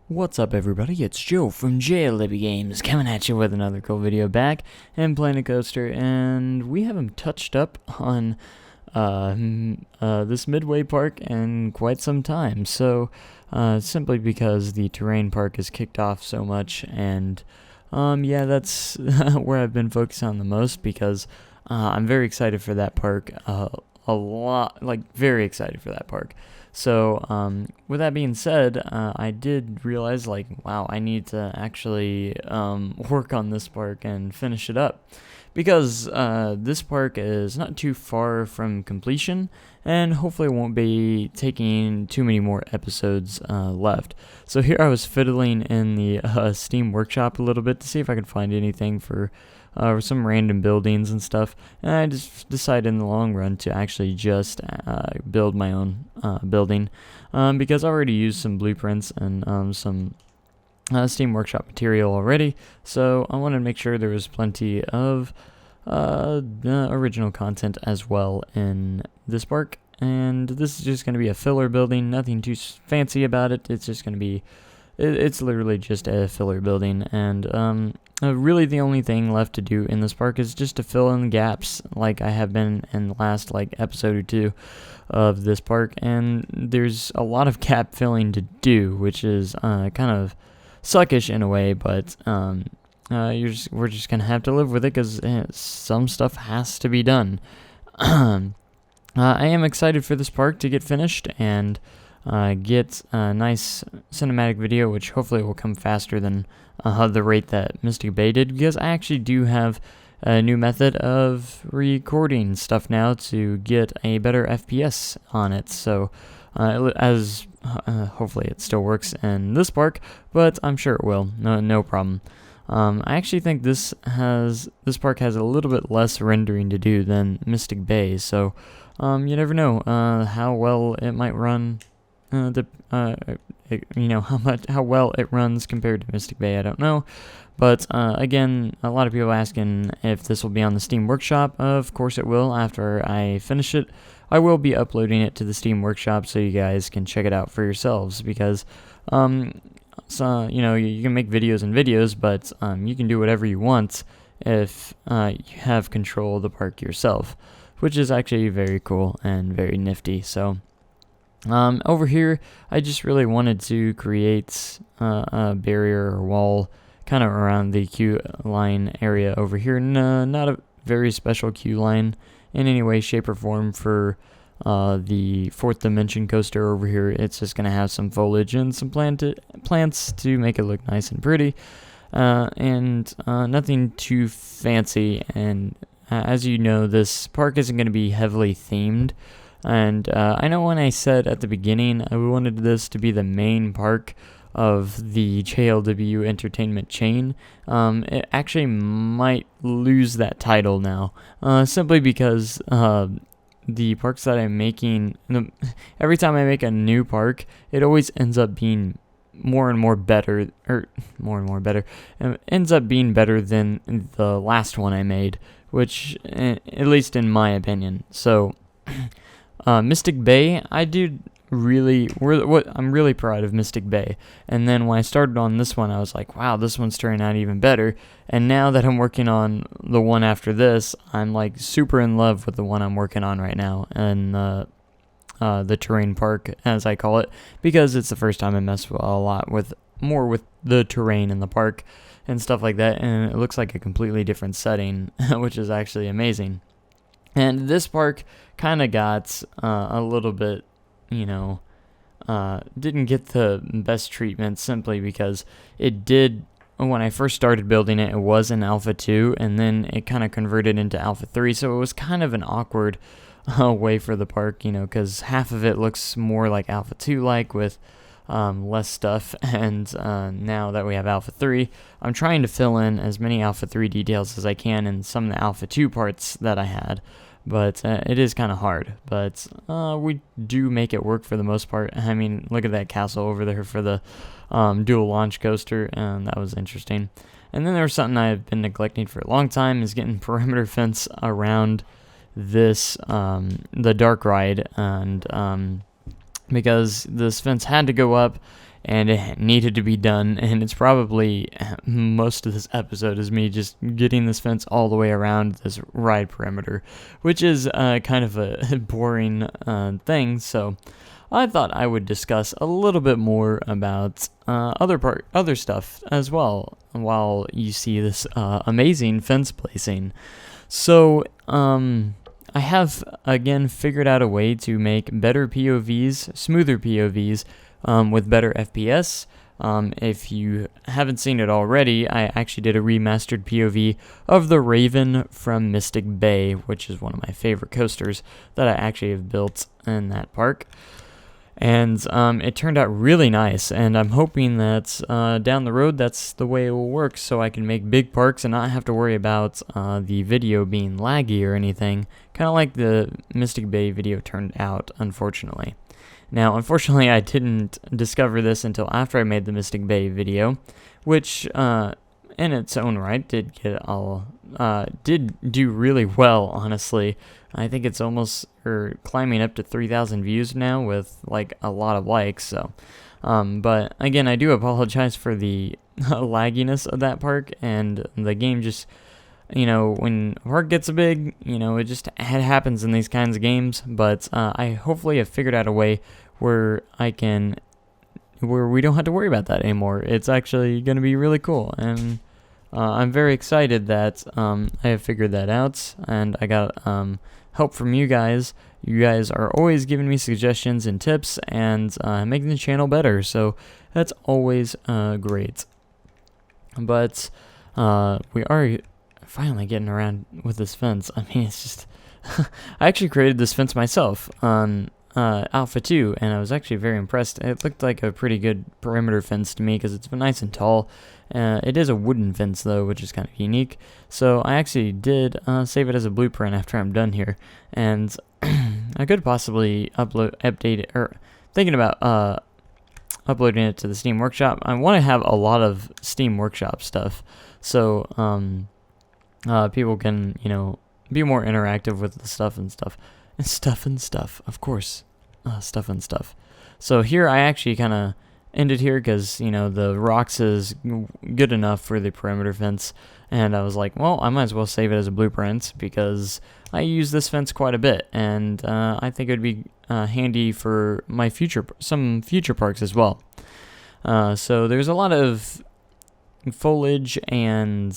What's up, everybody? It's Joe from JLibby Games coming at you with another cool video back and playing a coaster, and we haven't touched up on this Midway Park in quite some time. So simply because the terrain park has kicked off so much, and yeah, that's where I've been focusing on the most because I'm very excited for that park. A lot, like very excited for that park. So, with that being said, I did realize, like, wow, I need to actually work on this park and finish it up. Because this park is not too far from completion, and hopefully won't be taking too many more episodes left. So here I was fiddling in the Steam Workshop a little bit to see if I could find anything for some random buildings and stuff, and I just decided in the long run to actually just build my own building, because I already used some blueprints and some Steam Workshop material already, so I wanted to make sure there was plenty of original content as well in this park. And this is just going to be a filler building, nothing too fancy about it. It's just going to be, it's literally just a filler building, and really the only thing left to do in this park is just to fill in the gaps like I have been in the last episode or two of this park. And there's a lot of gap filling to do, which is kind of suckish in a way, but we're just gonna have to live with it because some stuff has to be done. I am excited for this park to get finished and get a nice cinematic video, which hopefully will come faster than the rate that Mystic Bay did, because I actually do have a new method of recording stuff now to get a better FPS on it. So hopefully it still works in this park, but I'm sure it will. No problem. I actually think this park has a little bit less rendering to do than Mystic Bay, so you never know how well it might run. How well it runs compared to Mystic Bay, I don't know. But again, a lot of people asking if this will be on the Steam Workshop. Of course it will. After I finish it, I will be uploading it to the Steam Workshop so you guys can check it out for yourselves, because so you can make videos and videos, but you can do whatever you want if you have control of the park yourself, which is actually very cool and very nifty. So over here, I just really wanted to create a barrier or wall kind of around the queue line area over here. Not a very special queue line in any way, shape, or form for the fourth dimension coaster over here. It's just going to have some foliage and some plants to make it look nice and pretty, and nothing too fancy. And as you know, this park isn't going to be heavily themed. And I know when I said at the beginning I wanted this to be the main park of the JLW entertainment chain, it actually might lose that title now, simply because the parks that I'm making, every time I make a new park, it always ends up being more and more better, ends up being better than the last one I made, which, at least in my opinion. So Mystic Bay, I'm really proud of Mystic Bay. And then when I started on this one, I was like, wow, this one's turning out even better. And now that I'm working on the one after this, I'm like super in love with the one I'm working on right now, and the terrain park, as I call it, because it's the first time I mess a lot with the terrain in the park and stuff like that, and it looks like a completely different setting, which is actually amazing. And this park kind of got a little bit, didn't get the best treatment, simply because it did, when I first started building it, it was in Alpha 2, and then it kind of converted into Alpha 3, so it was kind of an awkward way for the park, because half of it looks more like Alpha 2-like with less stuff, and now that we have Alpha 3, I'm trying to fill in as many Alpha 3 details as I can in some of the Alpha 2 parts that I had. But it is kind of hard, but we do make it work for the most part. I mean, look at that castle over there for the dual launch coaster, and that was interesting. And then there was something I've been neglecting for a long time, is getting perimeter fence around this, the dark ride, and because this fence had to go up, and it needed to be done, and it's probably most of this episode is me just getting this fence all the way around this ride perimeter, which is kind of a boring thing, so I thought I would discuss a little bit more about other stuff as well while you see this amazing fence placing. So, I have, again, figured out a way to make better POVs, smoother POVs, with better FPS. If you haven't seen it already, I actually did a remastered POV of the Raven from Mystic Bay, which is one of my favorite coasters that I actually have built in that park. And it turned out really nice, and I'm hoping that down the road that's the way it will work, so I can make big parks and not have to worry about the video being laggy or anything, kind of like the Mystic Bay video turned out, unfortunately. Now, unfortunately, I didn't discover this until after I made the Mystic Bay video, which in its own right did do really well, honestly. I think it's almost climbing up to 3,000 views now with like a lot of likes. So, but again, I do apologize for the lagginess of that park, and the game just, when a park gets big, it happens in these kinds of games. But I hopefully have figured out a way where we don't have to worry about that anymore. It's actually going to be really cool, and I'm very excited that I have figured that out, and I got help from you guys. You guys are always giving me suggestions and tips and making the channel better, so that's always great. But we are finally getting around with this fence. I mean, it's just I actually created this fence myself on Alpha 2, and I was actually very impressed. It looked like a pretty good perimeter fence to me because it's nice and tall. It is a wooden fence though, which is kind of unique. So I actually did save it as a blueprint after I'm done here, and I could possibly update it, or thinking about uploading it to the Steam Workshop. I want to have a lot of Steam Workshop stuff, so people can be more interactive with the stuff and stuff. Of course. Stuff and stuff. So here I actually kind of ended here because, the rocks is good enough for the perimeter fence. And I was like, well, I might as well save it as a blueprint because I use this fence quite a bit. And I think it would be handy for my some future parks as well. So there's a lot of foliage and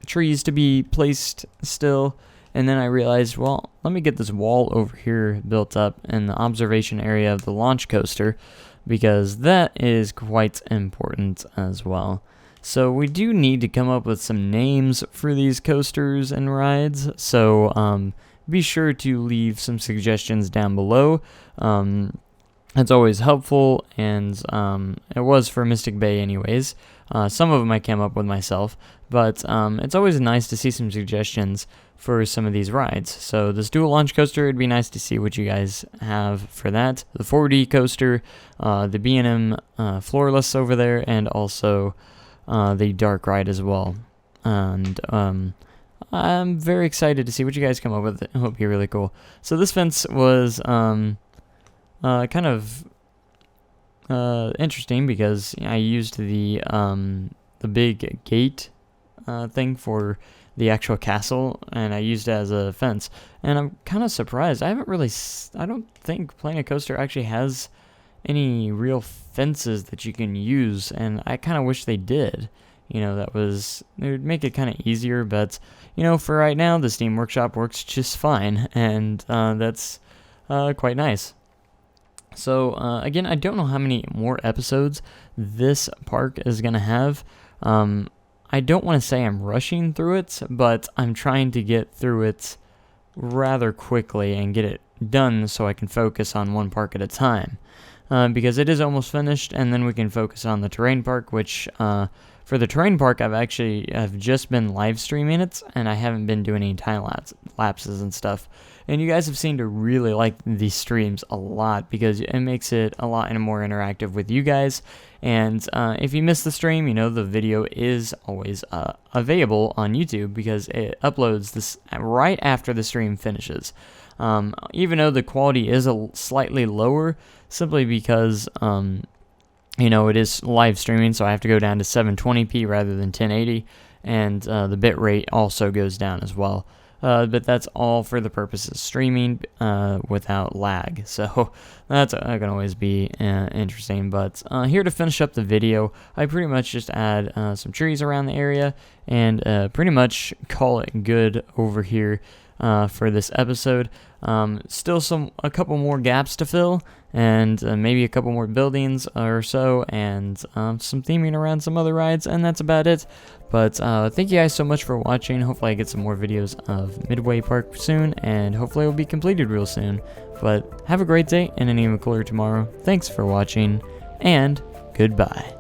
trees to be placed still. And then I realized, well, let me get this wall over here built up in the observation area of the launch coaster, because that is quite important as well. So we do need to come up with some names for these coasters and rides, so be sure to leave some suggestions down below. That's always helpful, and it was for Mystic Bay anyways. Some of them I came up with myself, but it's always nice to see some suggestions for some of these rides. So this dual launch coaster, it'd be nice to see what you guys have for that. The 4D coaster, the B&M floorless over there, and also the dark ride as well. And I'm very excited to see what you guys come up with. It will be really cool. So this fence was kind of interesting because I used the big gate thing for the actual castle, and I used it as a fence. And I'm kind of surprised. I don't think Planet Coaster actually has any real fences that you can use, and I kind of wish they did. It would make it kind of easier, but for right now, the Steam Workshop works just fine, and that's quite nice. So, again, I don't know how many more episodes this park is going to have. I don't want to say I'm rushing through it, but I'm trying to get through it rather quickly and get it done so I can focus on one park at a time. Because it is almost finished, and then we can focus on the terrain park, which for the terrain park I've just been live streaming it, and I haven't been doing any time lapses and stuff. And you guys have seemed to really like these streams a lot because it makes it a lot more interactive with you guys. And if you miss the stream, the video is always available on YouTube because it uploads this right after the stream finishes. even though the quality is slightly lower, simply because it is live streaming, so I have to go down to 720p rather than 1080, and the bit rate also goes down as well. But that's all for the purpose of streaming without lag, so that's going to always be interesting. But here to finish up the video, I pretty much just add some trees around the area and pretty much call it good over here for this episode. Still a couple more gaps to fill, and maybe a couple more buildings or so, and some theming around some other rides, and that's about it. But thank you guys so much for watching. Hopefully I get some more videos of Midway Park soon, and hopefully it will be completed real soon. But have a great day and an even cooler tomorrow. Thanks for watching, and goodbye.